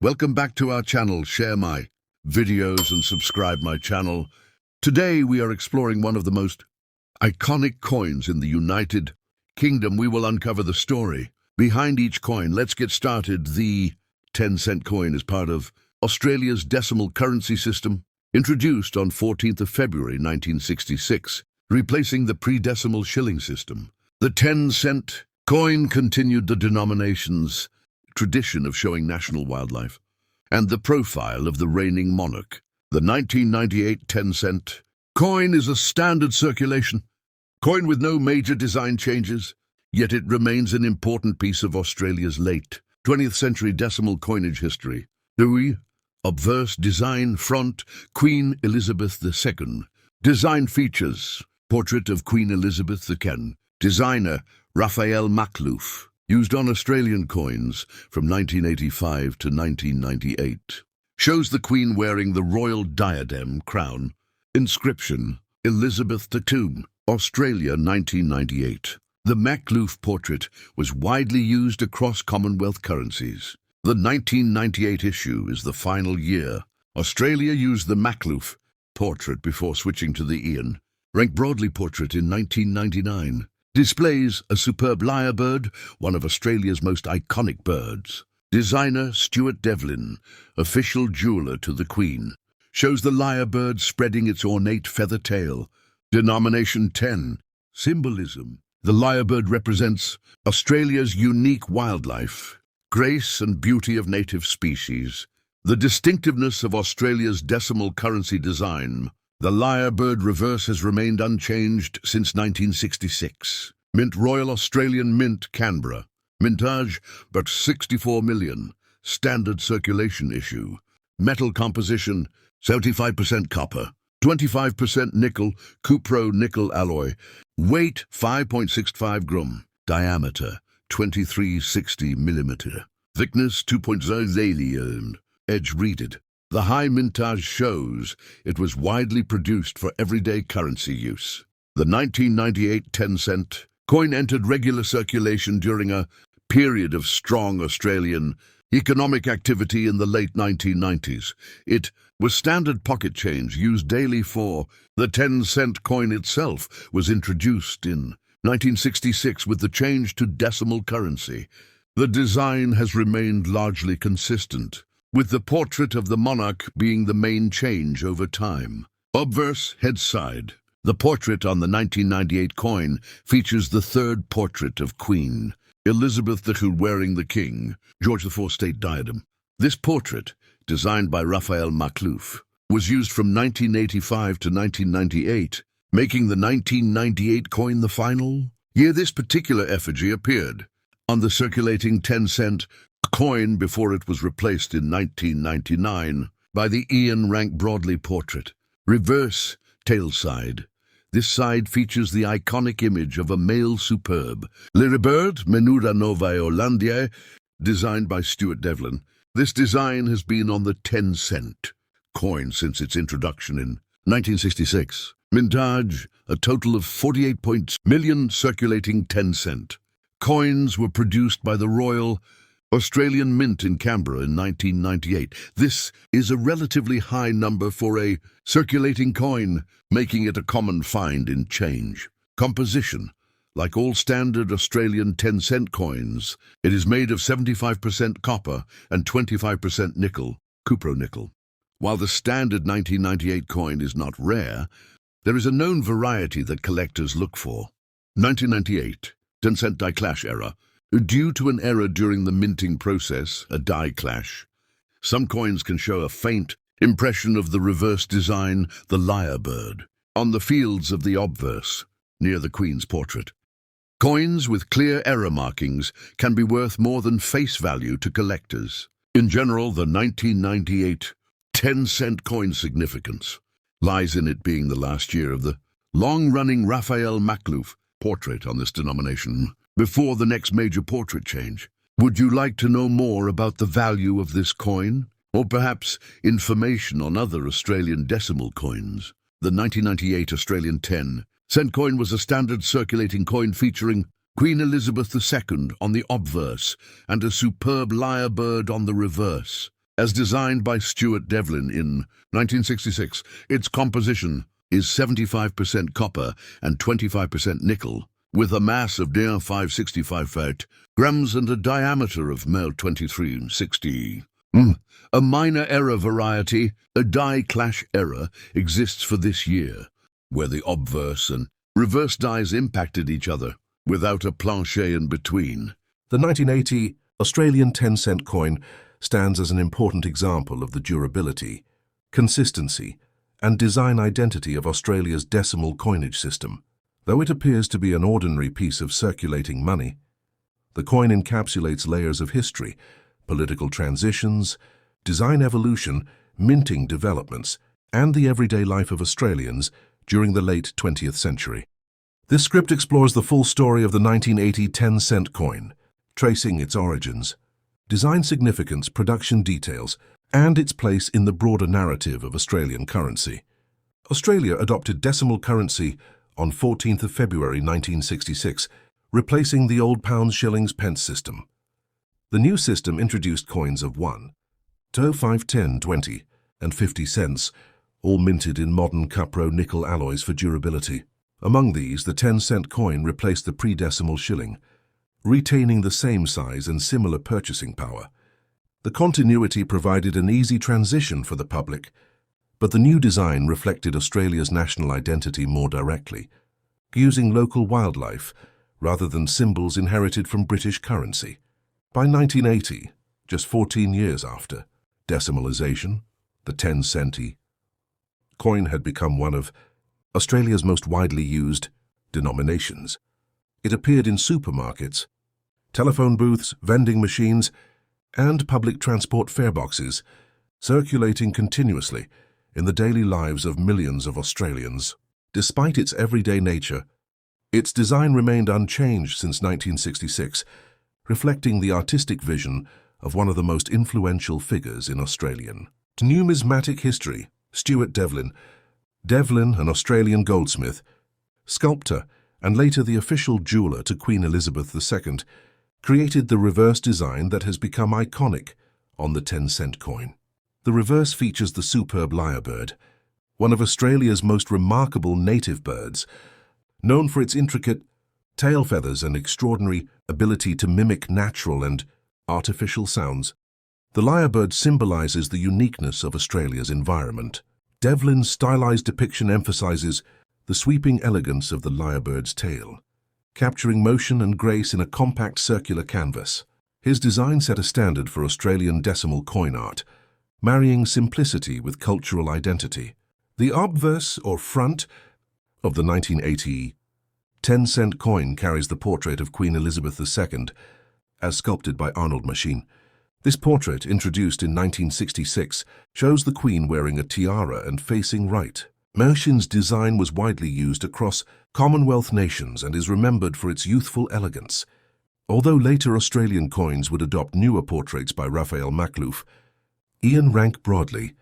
Welcome back to our channel. Share my videos and subscribe my channel. Today we are exploring one of the most iconic coins in the United Kingdom. We will uncover the story behind each coin. Let's get started. The 10-cent coin is part of Australia's decimal currency system, introduced on 14th of February 1966, replacing the pre-decimal shilling system. The 10-cent coin continued the denomination's tradition of showing national wildlife and the profile of the reigning monarch. The 1998 10-cent coin is a standard circulation coin with no major design changes, yet it remains an important piece of Australia's late 20th century decimal coinage history. The obverse design front, Queen Elizabeth II. Design features: portrait of Queen Elizabeth II. Designer Raphael Makhlouf. Used on Australian coins from 1985 to 1998. Shows the Queen wearing the royal diadem crown. Inscription: Elizabeth II, Australia 1998. The Makhlouf portrait was widely used across Commonwealth currencies. The 1998 issue is the final year Australia used the Makhlouf portrait before switching to the Ian Rank Broadley portrait in 1999. Displays a superb lyrebird, one of Australia's most iconic birds. Designer Stuart Devlin, official jeweller to the Queen. Shows the lyrebird spreading its ornate feather tail. Denomination 10. Symbolism: the lyrebird represents Australia's unique wildlife, grace and beauty of native species. The distinctiveness of Australia's decimal currency design. The lyrebird reverse has remained unchanged since 1966. Mint: Royal Australian Mint, Canberra. Mintage, but 64 million. Standard circulation issue. Metal composition: 75% copper, 25% nickel, cupro-nickel alloy. Weight: 5.65 gram. Diameter: 2360 millimeter. Thickness: 2.0 mm. Edge reeded. The high mintage shows it was widely produced for everyday currency use. The 1998 10-cent coin entered regular circulation during a period of strong Australian economic activity in the late 1990s. It was standard pocket change used daily for. The 10-cent coin itself was introduced in 1966 with the change to decimal currency. The design has remained largely consistent, with the portrait of the monarch being the main change over time. Obverse head side. The portrait on the 1998 coin features the third portrait of Queen Elizabeth II wearing the King George IV state diadem. This portrait, designed by Raphael Makhlouf, was used from 1985 to 1998, making the 1998 coin the final year this particular effigy appeared on the circulating 10-cent coin before it was replaced in 1999 by the Ian Rank Broadley portrait. Reverse tail side. This side features the iconic image of a male superb lyrebird, Menuda Novae Hollandiae, designed by Stuart Devlin. This design has been on the 10-cent coin since its introduction in 1966. Mintage: a total of 48 million circulating 10-cent coins were produced by the Royal Australian Mint in Canberra in 1998. This is a relatively high number for a circulating coin, making it a common find in change. Composition: like all standard Australian 10-cent coins, it is made of 75% copper and 25% nickel, cupro-nickel. While the standard 1998 coin is not rare, there is a known variety that collectors look for. 1998 10-cent die clash error. Due to an error during the minting process, a die clash, some coins can show a faint impression of the reverse design, the lyrebird, on the fields of the obverse, near the Queen's portrait. Coins with clear error markings can be worth more than face value to collectors. In general, the 1998 10-cent coin's significance lies in it being the last year of the long-running Raphael Makhlouf portrait on this denomination, before the next major portrait change. Would you like to know more about the value of this coin? Or perhaps information on other Australian decimal coins? The 1998 Australian 10-cent coin was a standard circulating coin featuring Queen Elizabeth II on the obverse and a superb lyrebird on the reverse. As designed by Stuart Devlin in 1966, its composition is 75% copper and 25% nickel, with a mass of near 565 grams and a diameter of 2360. A minor error variety, a die clash error, exists for this year, where the obverse and reverse dies impacted each other, without a plancher in between. The 1980 Australian 10-cent coin stands as an important example of the durability, consistency, and design identity of Australia's decimal coinage system. Though it appears to be an ordinary piece of circulating money, the coin encapsulates layers of history, political transitions, design evolution, minting developments, and the everyday life of Australians during the late 20th century. This script explores the full story of the 1980 10-cent coin, tracing its origins, design significance, production details, and its place in the broader narrative of Australian currency. Australia adopted decimal currency on 14th of February 1966, replacing the old pounds, shillings, pence system. The new system introduced coins of 1, 2, 5, 10, 20, and 50 cents, all minted in modern cupro-nickel alloys for durability. Among these, the 10-cent coin replaced the pre-decimal shilling, retaining the same size and similar purchasing power. The continuity provided an easy transition for the public, but the new design reflected Australia's national identity more directly, using local wildlife rather than symbols inherited from British currency. By 1980, just 14 years after decimalisation, the 10-cent coin had become one of Australia's most widely used denominations. It appeared in supermarkets, telephone booths, vending machines, and public transport fare boxes, circulating continuously in the daily lives of millions of Australians. Despite its everyday nature, its design remained unchanged since 1966, reflecting the artistic vision of one of the most influential figures in Australian numismatic history. Stuart Devlin, an Australian goldsmith, sculptor, and later the official jeweller to Queen Elizabeth II, created the reverse design that has become iconic on the 10-cent coin. The reverse features the superb lyrebird, one of Australia's most remarkable native birds, known for its intricate tail feathers and extraordinary ability to mimic natural and artificial sounds. The lyrebird symbolizes the uniqueness of Australia's environment. Devlin's stylized depiction emphasizes the sweeping elegance of the lyrebird's tail, capturing motion and grace in a compact circular canvas. His design set a standard for Australian decimal coin art, marrying simplicity with cultural identity. The obverse, or front, of the 1980 10-cent coin carries the portrait of Queen Elizabeth II, as sculpted by Arnold Machine. This portrait, introduced in 1966, shows the Queen wearing a tiara and facing right. Machine's design was widely used across Commonwealth nations and is remembered for its youthful elegance. Although later Australian coins would adopt newer portraits by Raphael Makhlouf, Ian Rank Broadley,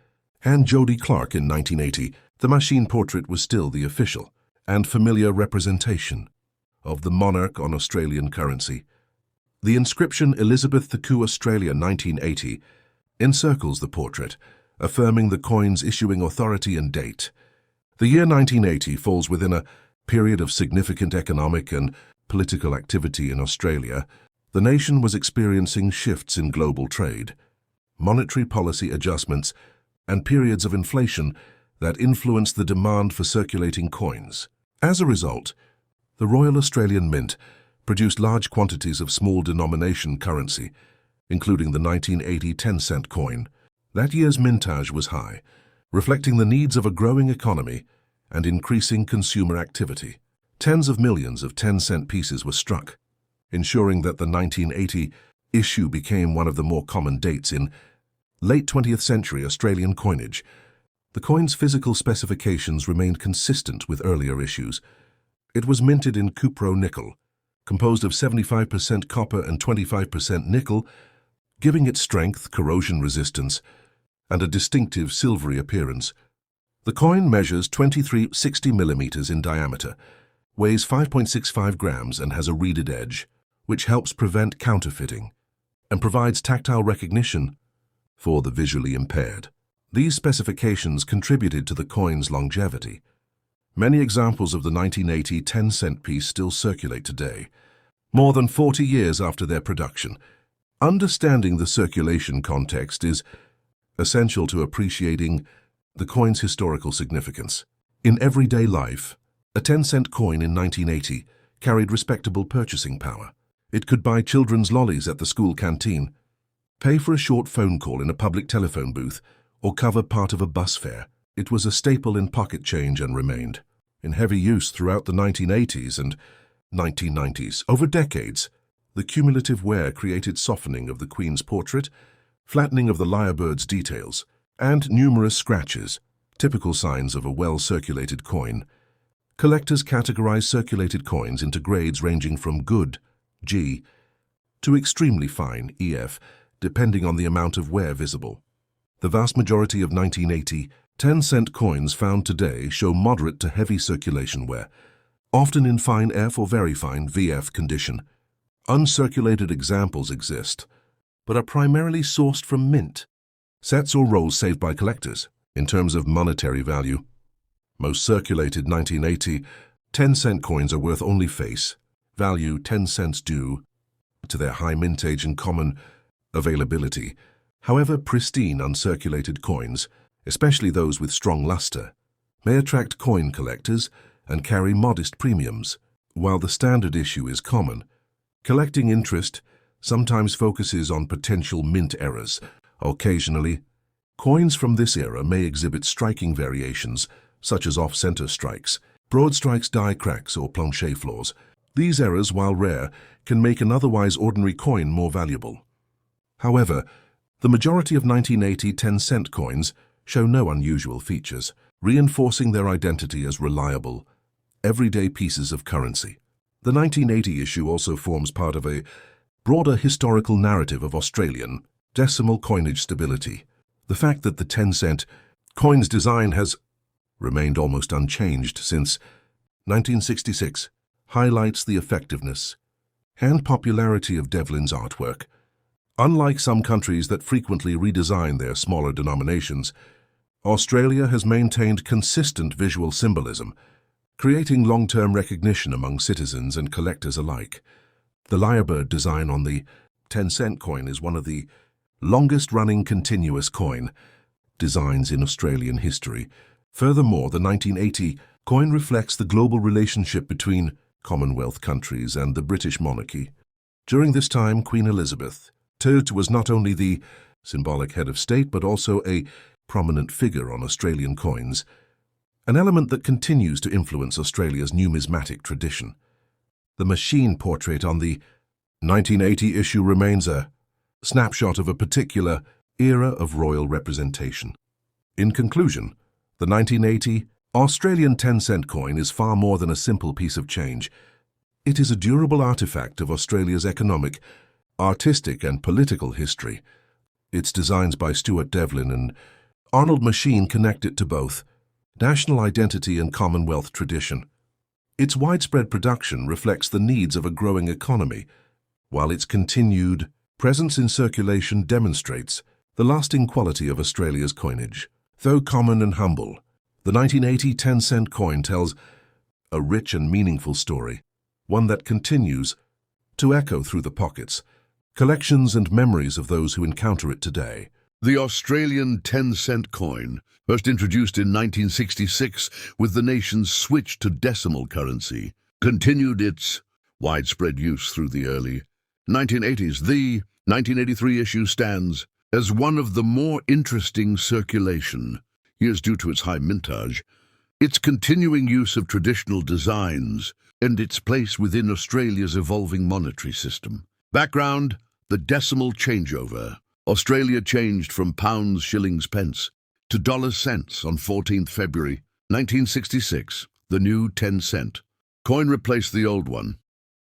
and Jody Clark in 1980, the Machine portrait was still the official and familiar representation of the monarch on Australian currency. The inscription Elizabeth II Australia 1980 encircles the portrait, affirming the coin's issuing authority and date. The year 1980 falls within a period of significant economic and political activity in Australia. The nation was experiencing shifts in global trade, monetary policy adjustments, and periods of inflation that influenced the demand for circulating coins. As a result, the Royal Australian Mint produced large quantities of small denomination currency, including the 1980 10-cent coin. That year's mintage was high, reflecting the needs of a growing economy and increasing consumer activity. Tens of millions of 10-cent pieces were struck, ensuring that the 1980 issue became one of the more common dates in late 20th century Australian coinage. The coin's physical specifications remained consistent with earlier issues. It was minted in cupro-nickel, composed of 75% copper and 25% nickel, giving it strength, corrosion resistance, and a distinctive silvery appearance. The coin measures 2360 millimeters in diameter, weighs 5.65 grams, and has a reeded edge, which helps prevent counterfeiting and provides tactile recognition for the visually impaired. These specifications contributed to the coin's longevity. Many examples of the 1980 10-cent piece still circulate today, more than 40 years after their production. Understanding the circulation context is essential to appreciating the coin's historical significance. In everyday life, a 10-cent coin in 1980 carried respectable purchasing power. It could buy children's lollies at the school canteen, pay for a short phone call in a public telephone booth, or cover part of a bus fare. It was a staple in pocket change and remained in heavy use throughout the 1980s and 1990s. Over decades, the cumulative wear created softening of the Queen's portrait, flattening of the lyrebird's details, and numerous scratches, typical signs of a well-circulated coin. Collectors categorize circulated coins into grades ranging from good, G, to extremely fine, EF, depending on the amount of wear visible. The vast majority of 1980 10-cent coins found today show moderate to heavy circulation wear, often in fine F or very fine VF condition. Uncirculated examples exist, but are primarily sourced from mint, sets or rolls saved by collectors. In terms of monetary value, most circulated 1980 10-cent coins are worth only face value 10 cents due to their high mintage and common availability. However, pristine uncirculated coins, especially those with strong luster, may attract coin collectors and carry modest premiums. While the standard issue is common, collecting interest sometimes focuses on potential mint errors. Occasionally, coins from this era may exhibit striking variations, such as off-center strikes, broad strikes, die cracks, or plancher flaws. These errors, while rare, can make an otherwise ordinary coin more valuable. However, the majority of 1980 10-cent coins show no unusual features, reinforcing their identity as reliable, everyday pieces of currency. The 1980 issue also forms part of a broader historical narrative of Australian decimal coinage stability. The fact that the 10-cent coin's design has remained almost unchanged since 1966 highlights the effectiveness and popularity of Devlin's artwork. Unlike some countries that frequently redesign their smaller denominations, Australia has maintained consistent visual symbolism, creating long-term recognition among citizens and collectors alike. The lyrebird design on the 10-cent coin is one of the longest-running continuous coin designs in Australian history. Furthermore, the 1980 coin reflects the global relationship between Commonwealth countries and the British monarchy. During this time, Queen Elizabeth II was not only the symbolic head of state but also a prominent figure on Australian coins, an element that continues to influence Australia's numismatic tradition. The machine portrait on the 1980 issue remains a snapshot of a particular era of royal representation. In conclusion, the 1980 Australian 10-cent coin is far more than a simple piece of change. It is a durable artifact of Australia's economic, artistic and political history. Its designs by Stuart Devlin and Arnold Machine connect it to both national identity and Commonwealth tradition. Its widespread production reflects the needs of a growing economy, while its continued presence in circulation demonstrates the lasting quality of Australia's coinage. Though common and humble, the 1980 10-cent coin tells a rich and meaningful story, one that continues to echo through the pockets, collections and memories of those who encounter it today. The Australian 10-cent coin, first introduced in 1966 with the nation's switch to decimal currency, continued its widespread use through the early 1980s. The 1983 issue stands as one of the more interesting circulation years due to its high mintage, its continuing use of traditional designs, and its place within Australia's evolving monetary system. Background: the decimal changeover. Australia changed from pounds, shillings, pence to dollars, cents on 14th February 1966. The new 10-cent coin replaced the old one,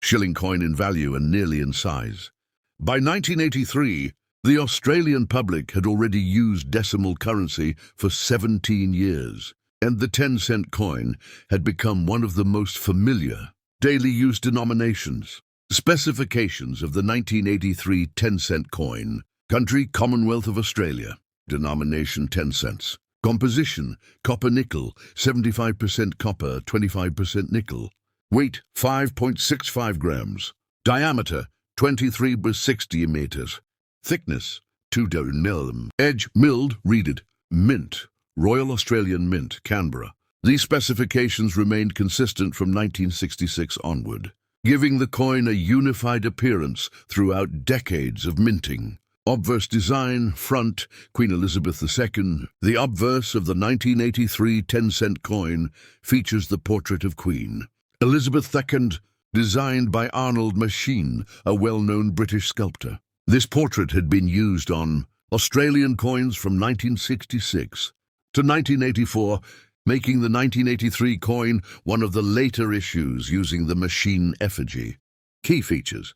shilling coin in value and nearly in size. By 1983, the Australian public had already used decimal currency for 17 years, and the 10-cent coin had become one of the most familiar daily use denominations. Specifications of the 1983 10-cent coin Country, Commonwealth of Australia. Denomination 10 cents. Composition, copper-nickel, 75% copper, 25% nickel. Weight, 5.65 grams. Diameter, 23 by 60 meters. Thickness, 2 mm. Edge, milled, reeded. Mint, Royal Australian Mint, Canberra. These specifications remained consistent from 1966 onward, giving the coin a unified appearance throughout decades of minting. Obverse design, front, Queen Elizabeth II. The obverse of the 1983 10-cent coin features the portrait of Queen Elizabeth II, designed by Arnold Machine, a well-known British sculptor. This portrait had been used on Australian coins from 1966 to 1984, making the 1983 coin one of the later issues using the Machine effigy. Key features.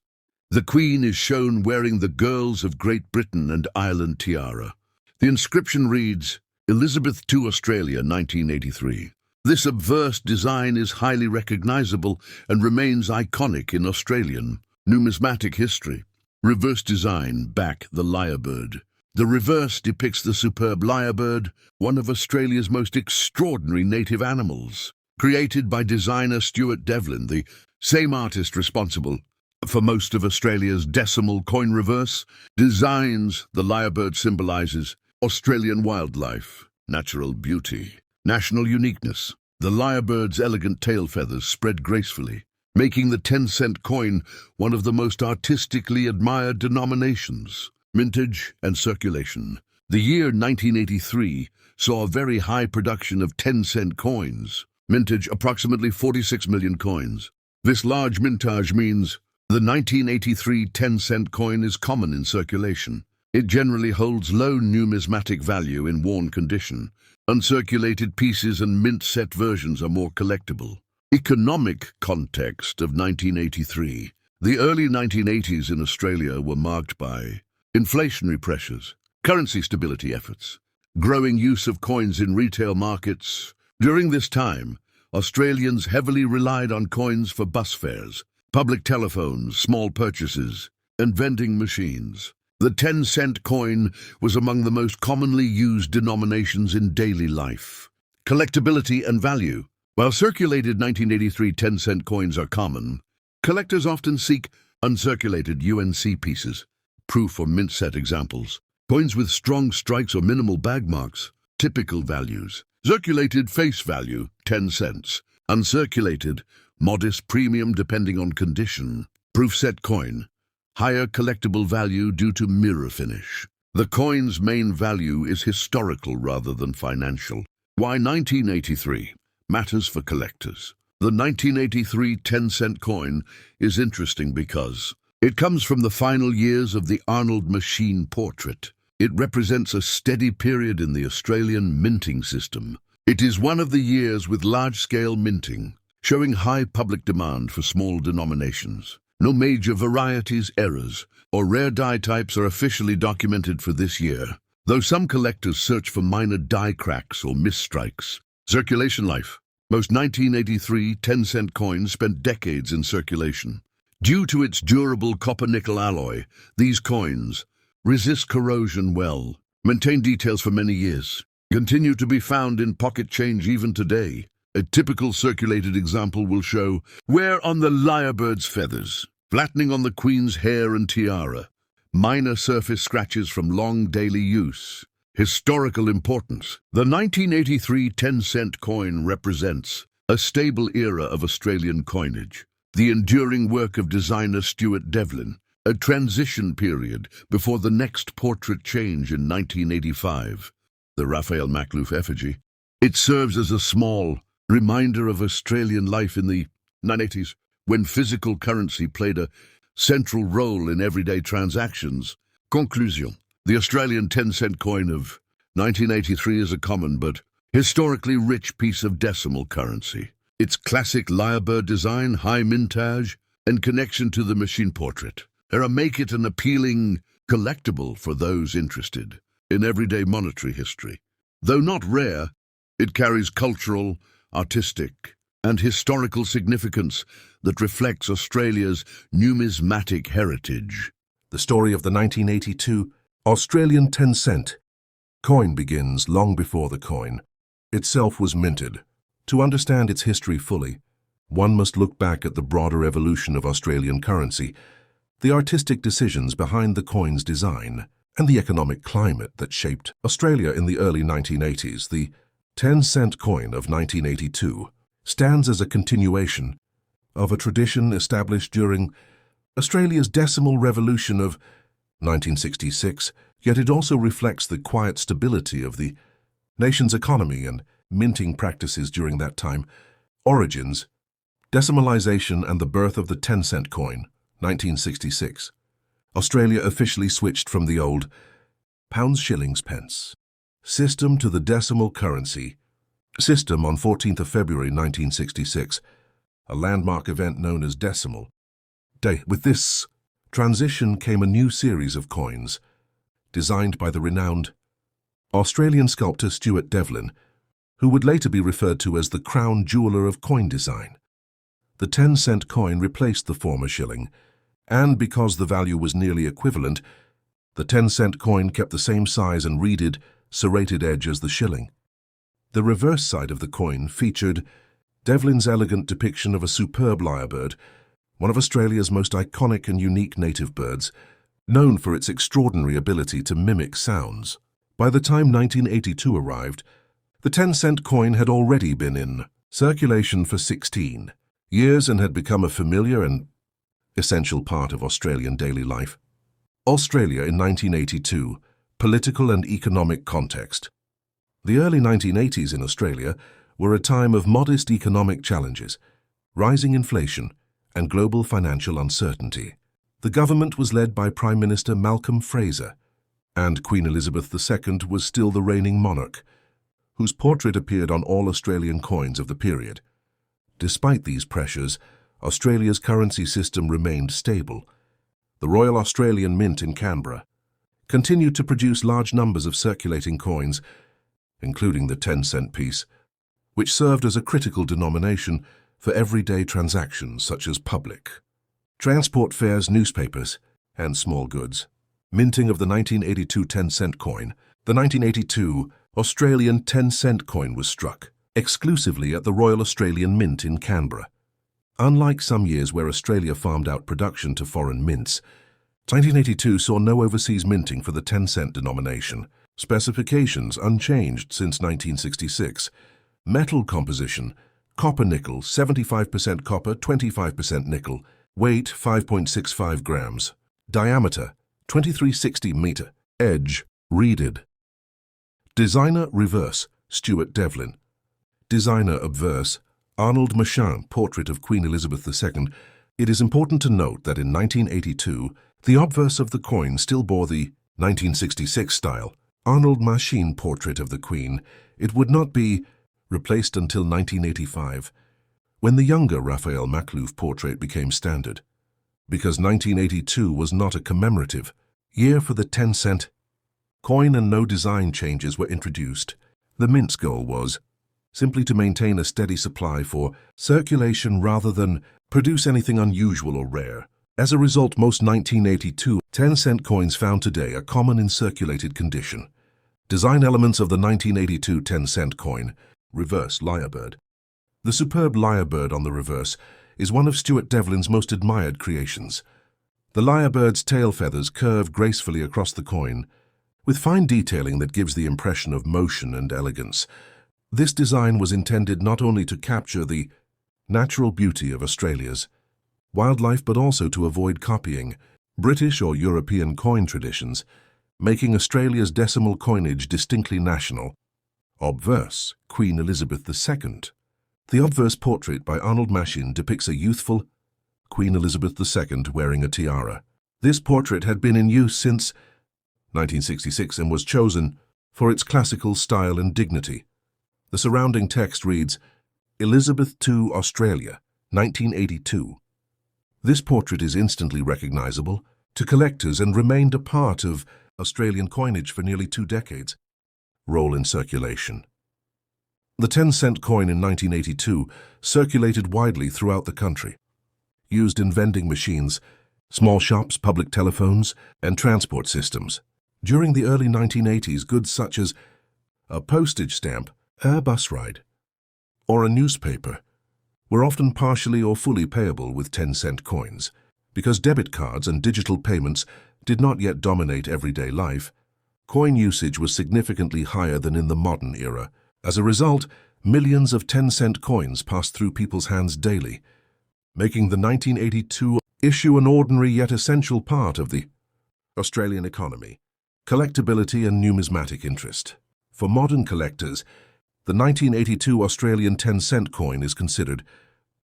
The Queen is shown wearing the Girls of Great Britain and Ireland tiara. The inscription reads, Elizabeth II Australia 1983. This obverse design is highly recognizable and remains iconic in Australian numismatic history. Reverse design, back, the lyrebird. The reverse depicts the superb lyrebird, one of Australia's most extraordinary native animals. Created by designer Stuart Devlin, the same artist responsible for most of Australia's decimal coin reverse designs, the lyrebird symbolizes Australian wildlife, natural beauty, national uniqueness. The lyrebird's elegant tail feathers spread gracefully, making the 10-cent coin one of the most artistically admired denominations. Mintage and circulation. The year 1983 saw a very high production of 10-cent coins. Mintage approximately 46 million coins. This large mintage means the 1983 10-cent coin is common in circulation. It generally holds low numismatic value in worn condition. Uncirculated pieces and mint-set versions are more collectible. Economic context of 1983. The early 1980s in Australia were marked by inflationary pressures, currency stability efforts, growing use of coins in retail markets. During this time, Australians heavily relied on coins for bus fares, public telephones, small purchases, and vending machines. The 10-cent coin was among the most commonly used denominations in daily life. Collectability and value. While circulated 1983 10-cent coins are common, collectors often seek uncirculated UNC pieces, proof or mint set examples. Coins with strong strikes or minimal bag marks, typical values. Circulated face value, 10 cents. Uncirculated, modest premium depending on condition. Proof set coin, higher collectible value due to mirror finish. The coin's main value is historical rather than financial. Why 1983 matters for collectors. The 1983 10-cent coin is interesting because it comes from the final years of the Arnold Machine portrait. It represents a steady period in the Australian minting system. It is one of the years with large-scale minting, showing high public demand for small denominations. No major varieties, errors, or rare die types are officially documented for this year, though some collectors search for minor die cracks or misstrikes. Circulation life. Most 1983 10-cent coins spent decades in circulation. Due to its durable copper-nickel alloy, these coins resist corrosion well, maintain details for many years, continue to be found in pocket change even today. A typical circulated example will show wear on the lyrebird's feathers, flattening on the Queen's hair and tiara, minor surface scratches from long daily use. Historical importance. The 1983 10-cent coin represents a stable era of Australian coinage, the enduring work of designer Stuart Devlin, a transition period before the next portrait change in 1985, the Raphael Makhlouf effigy. It serves as a small reminder of Australian life in the 1980s, when physical currency played a central role in everyday transactions. Conclusion. The Australian 10-cent coin of 1983 is a common but historically rich piece of decimal currency. Its classic lyrebird design, high mintage, and connection to the machine portrait make it an appealing collectible for those interested in everyday monetary history. Though not rare, it carries cultural, artistic, and historical significance that reflects Australia's numismatic heritage. The story of the 1982 Australian 10-cent coin begins long before the coin itself was minted. To understand its history fully, one must look back at the broader evolution of Australian currency, the artistic decisions behind the coin's design, and the economic climate that shaped Australia in the early 1980s. The 10-cent coin of 1982 stands as a continuation of a tradition established during Australia's decimal revolution of 1966, yet it also reflects the quiet stability of the nation's economy and minting practices during that time. Origins, decimalisation and the birth of the 10-cent coin, 1966. Australia officially switched from the old pounds, shillings, pence system to the decimal currency system on 14th of February 1966, a landmark event known as Decimal Day. With this transition came a new series of coins, designed by the renowned Australian sculptor Stuart Devlin, who would later be referred to as the crown jeweller of coin design. The 10-cent coin replaced the former shilling, and because the value was nearly equivalent, the 10-cent coin kept the same size and reeded, serrated edge as the shilling. The reverse side of the coin featured Devlin's elegant depiction of a superb lyrebird, one of Australia's most iconic and unique native birds, known for its extraordinary ability to mimic sounds. By the time 1982 arrived, the 10-cent coin had already been in circulation for 16 years and had become a familiar and essential part of Australian daily life. Australia in 1982, political and economic context. The early 1980s in Australia were a time of modest economic challenges, rising inflation, and global financial uncertainty. The government was led by Prime Minister Malcolm Fraser, and Queen Elizabeth II was still the reigning monarch, whose portrait appeared on all Australian coins of the period. Despite these pressures, Australia's currency system remained stable. The Royal Australian Mint in Canberra continued to produce large numbers of circulating coins, including the 10-cent piece, which served as a critical denomination for everyday transactions such as public transport fares, newspapers, and small goods. Minting of the 1982 10-cent coin. The 1982 Australian 10-cent coin was struck exclusively at the Royal Australian Mint in Canberra. Unlike some years where Australia farmed out production to foreign mints, 1982 saw no overseas minting for the 10-cent denomination. Specifications unchanged since 1966. Metal composition: copper-nickel, 75% copper, 25% nickel. Weight 5.65 grams. Diameter 2360 meter. Edge reeded. Designer reverse Stuart Devlin. Designer obverse Arnold Machin, portrait of Queen Elizabeth II. It is important to note that in 1982, the obverse of the coin still bore the 1966 style Arnold Machin portrait of the Queen. It would not be replaced until 1985, when the younger Raphael Maklouf portrait became standard. Because 1982 was not a commemorative year for the 10-cent coin and no design changes were introduced, the Mint's goal was simply to maintain a steady supply for circulation rather than produce anything unusual or rare. As a result, most 1982 10-cent coins found today are common in circulated condition. Design elements of the 1982 10-cent coin. Reverse lyrebird. The superb lyrebird on the reverse is one of Stuart Devlin's most admired creations. The lyrebird's tail feathers curve gracefully across the coin, with fine detailing that gives the impression of motion and elegance. This design was intended not only to capture the natural beauty of Australia's wildlife but also to avoid copying British or European coin traditions, making Australia's decimal coinage distinctly national. Obverse Queen Elizabeth II. The obverse portrait by Arnold Machin depicts a youthful Queen Elizabeth II wearing a tiara. This portrait had been in use since 1966 and was chosen for its classical style and dignity. The surrounding text reads, Elizabeth II Australia, 1982. This portrait is instantly recognizable to collectors and remained a part of Australian coinage for nearly 2 decades. Role in circulation. The 10-cent coin in 1982 circulated widely throughout the country, used in vending machines, small shops, public telephones, and transport systems. During the early 1980s, goods such as a postage stamp, a bus ride, or a newspaper were often partially or fully payable with 10-cent coins. Because debit cards and digital payments did not yet dominate everyday life, coin usage was significantly higher than in the modern era. As a result, millions of 10-cent coins passed through people's hands daily, making the 1982 issue an ordinary yet essential part of the Australian economy, collectability and numismatic interest. For modern collectors, the 1982 Australian 10-cent coin is considered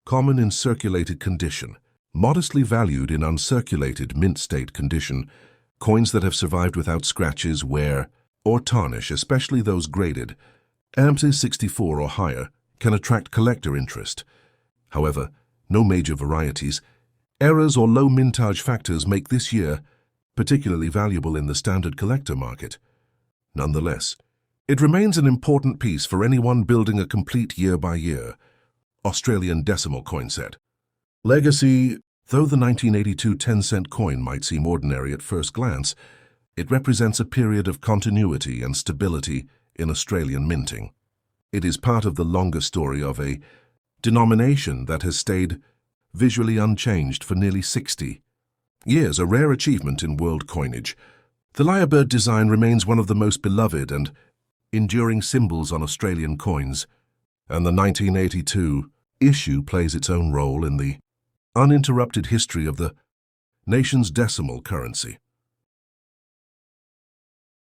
common in circulated condition. Modestly valued in uncirculated mint-state condition, coins that have survived without scratches, wear, or tarnish, especially those graded AMP 64 or higher, can attract collector interest. However, no major varieties, errors or low mintage factors make this year particularly valuable in the standard collector market. Nonetheless, it remains an important piece for anyone building a complete year-by-year Australian decimal coin set. Legacy. Though the 1982 10-cent coin might seem ordinary at first glance, it represents a period of continuity and stability in Australian minting. It is part of the longer story of a denomination that has stayed visually unchanged for nearly 60 years, a rare achievement in world coinage. The lyrebird design remains one of the most beloved and enduring symbols on Australian coins, and the 1982 issue plays its own role in the uninterrupted history of the nation's decimal currency.